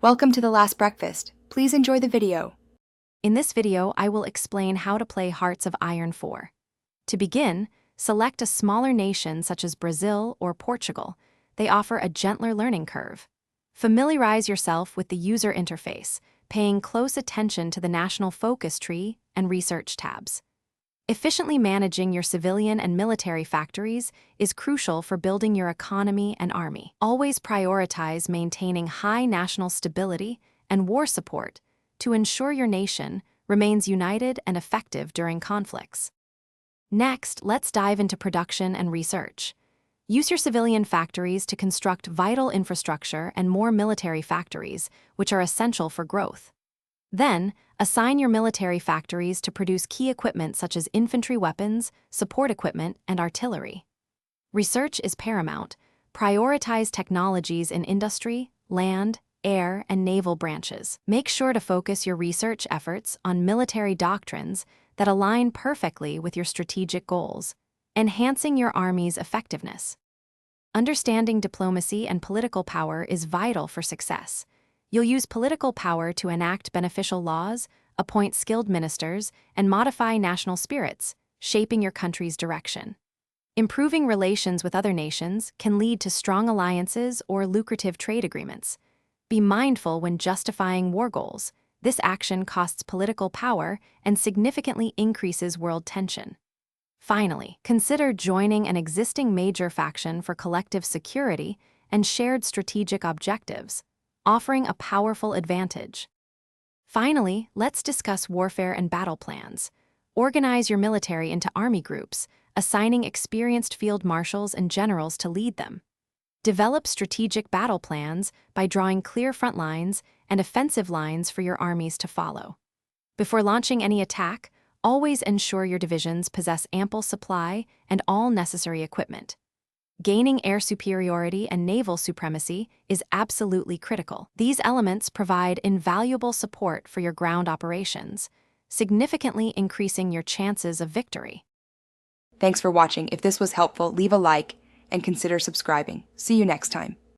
Welcome to The Last Breakfast. Please enjoy the video. In this video, I will explain how to play Hearts of Iron 4. To begin, select a smaller nation such as Brazil or Portugal. They offer a gentler learning curve. Familiarize yourself with the user interface, paying close attention to the national focus tree and research tabs. Efficiently managing your civilian and military factories is crucial for building your economy and army. Always prioritize maintaining high national stability and war support to ensure your nation remains united and effective during conflicts. Next, let's dive into production and research. Use your civilian factories to construct vital infrastructure and more military factories, which are essential for growth. Then, assign your military factories to produce key equipment such as infantry weapons, support equipment, and artillery. Research is paramount. Prioritize technologies in industry, land, air, and naval branches. Make sure to focus your research efforts on military doctrines that align perfectly with your strategic goals, enhancing your army's effectiveness. Understanding diplomacy and political power is vital for success. You'll use political power to enact beneficial laws, appoint skilled ministers, and modify national spirits, shaping your country's direction. Improving relations with other nations can lead to strong alliances or lucrative trade agreements. Be mindful when justifying war goals. This action costs political power and significantly increases world tension. Finally, consider joining an existing major faction for collective security and shared strategic objectives, offering a powerful advantage. Finally, let's discuss warfare and battle plans. Organize your military into army groups, assigning experienced field marshals and generals to lead them. Develop strategic battle plans by drawing clear front lines and offensive lines for your armies to follow. Before launching any attack, always ensure your divisions possess ample supply and all necessary equipment. Gaining air superiority and naval supremacy is absolutely critical. These elements provide invaluable support for your ground operations, significantly increasing your chances of victory. Thanks for watching. If this was helpful, leave a like and consider subscribing. See you next time.